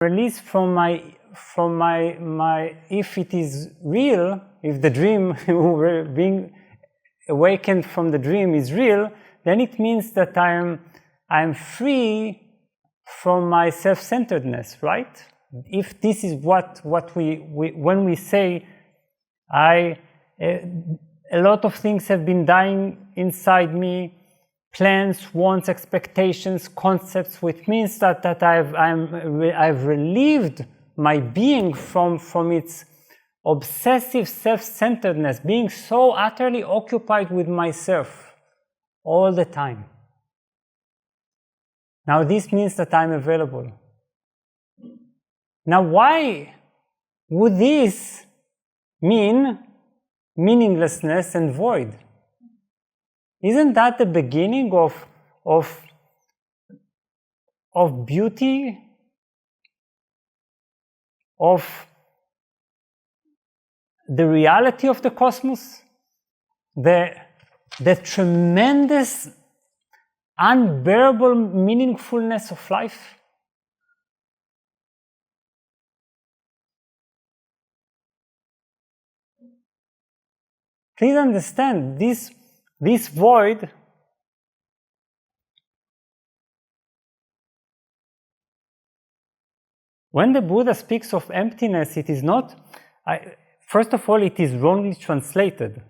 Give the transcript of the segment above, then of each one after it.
release from my if it is real, if the dream being awakened from the dream is real, then it means that I'm free from my self-centeredness, right? If this is what we when we say a lot of things have been dying inside me, plans, wants, expectations, concepts, which means that I've relieved my being from its obsessive self-centeredness, being so utterly occupied with myself all the time. Now this means that I'm available. Now why would this mean meaninglessness and void? Isn't that the beginning of beauty, of the reality of the cosmos, the tremendous, unbearable meaningfulness of life? Please understand, this void when the Buddha speaks of emptiness, it is not, first of all, it is wrongly translated.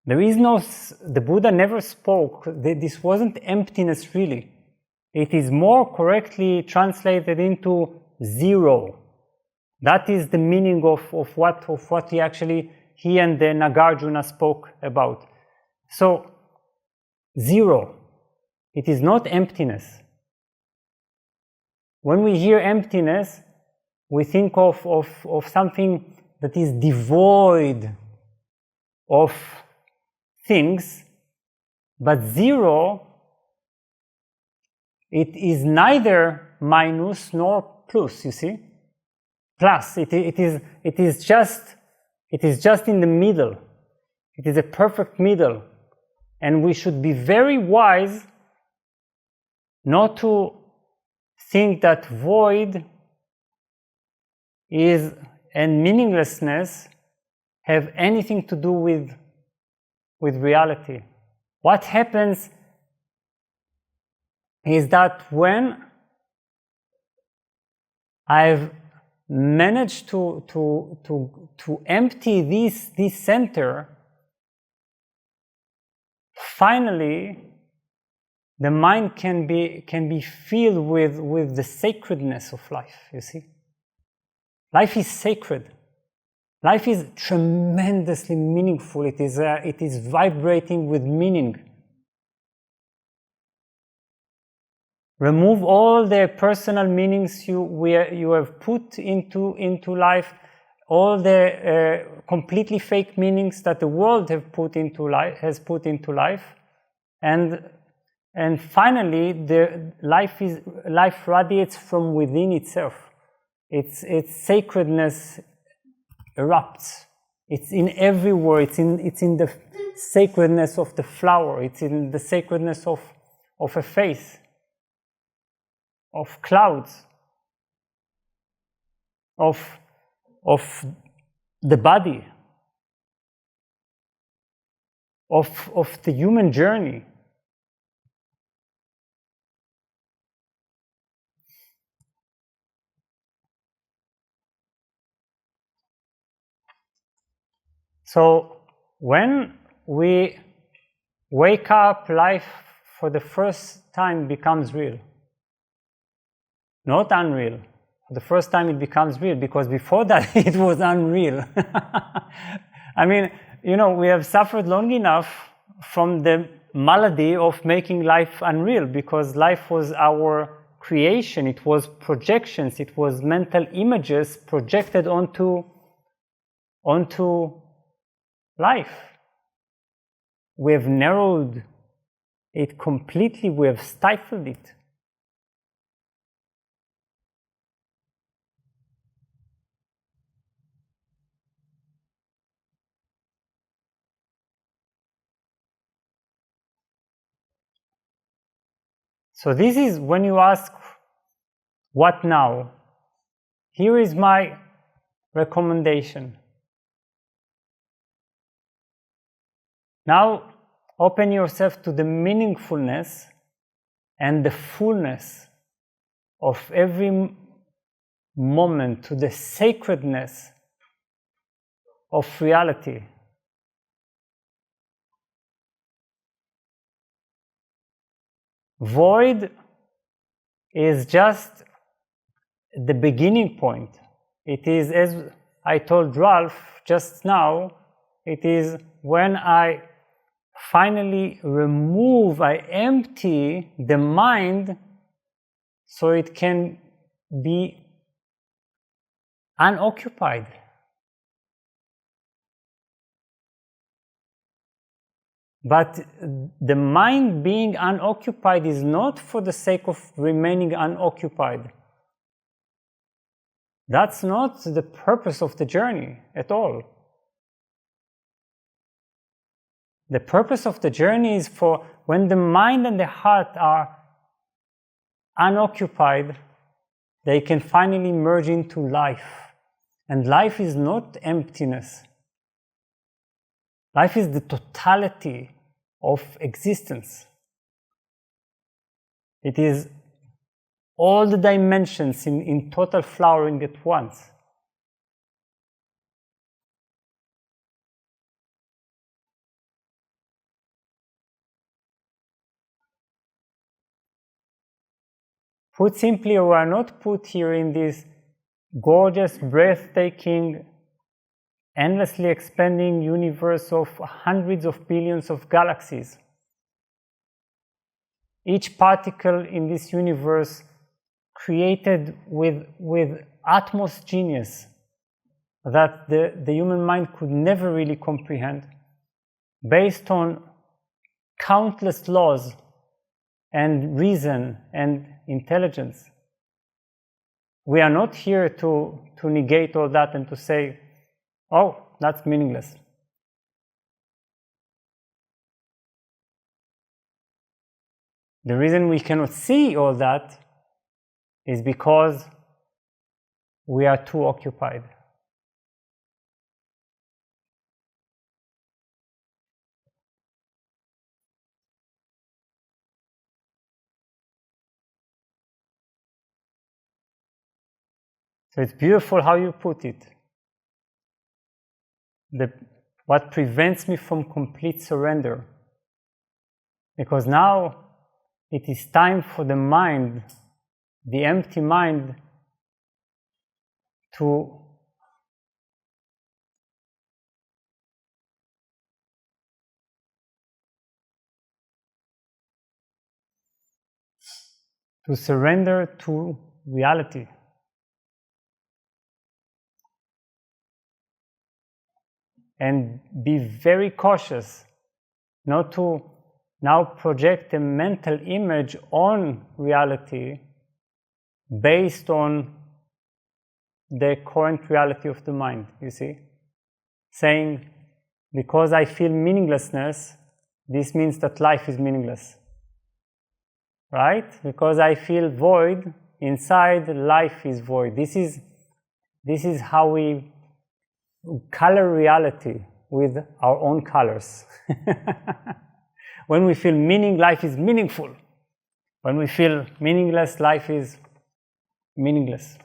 There is no, the Buddha never spoke, this wasn't emptiness really. It is more correctly translated into zero. That is the meaning of what he and the Nagarjuna spoke about. So, zero. It is not emptiness. When we hear emptiness, we think of something that is devoid of things, but zero, it is neither minus nor plus, you see? Plus, it is just in the middle. It is a perfect middle. And we should be very wise not to think that void and meaninglessness have anything to do with reality. What happens is that when I've managed to empty this center, finally the mind can be filled with the sacredness of life, you see. Life is sacred. Life is tremendously meaningful. It is vibrating with meaning. Remove all the personal meanings you have put into life, all the completely fake meanings that the world has put into life, and finally the life radiates from within itself. Its sacredness erupts. It's in everywhere. It's in the sacredness of the flower. It's in the sacredness of a face, of clouds, of the body, of the human journey. So when we wake up, life for the first time becomes real. Not unreal. For the first time it becomes real, because before that it was unreal. I mean, we have suffered long enough from the malady of making life unreal, because life was our creation, it was projections, it was mental images projected onto life. We have narrowed it completely, we have stifled it. So this is when you ask, what now? here is my recommendation. Now open yourself to the meaningfulness and the fullness of every moment, to the sacredness of reality. Void is just the beginning point. It is, as I told Ralph just now, it is when I finally remove, I empty the mind so it can be unoccupied. But the mind being unoccupied is not for the sake of remaining unoccupied. That's not the purpose of the journey at all. The purpose of the journey is for when the mind and the heart are unoccupied, they can finally merge into life. And life is not emptiness. Life is the totality of existence. It is all the dimensions in total flowering at once. Put simply, we are not put here in this gorgeous, breathtaking, endlessly expanding universe of hundreds of billions of galaxies. Each particle in this universe created with utmost genius that the human mind could never really comprehend, based on countless laws and reason and intelligence. We are not here to negate all that and to say, oh, that's meaningless. The reason we cannot see all that is because we are too occupied. So it's beautiful how you put it. What prevents me from complete surrender. Because now it is time for the mind, the empty mind, to surrender to reality. And be very cautious not to now project a mental image on reality based on the current reality of the mind, you see? Saying, because I feel meaninglessness, this means that life is meaningless. Right? Because I feel void inside, life is void. This is how we color reality with our own colors. When we feel meaning, life is meaningful. When we feel meaningless, life is meaningless.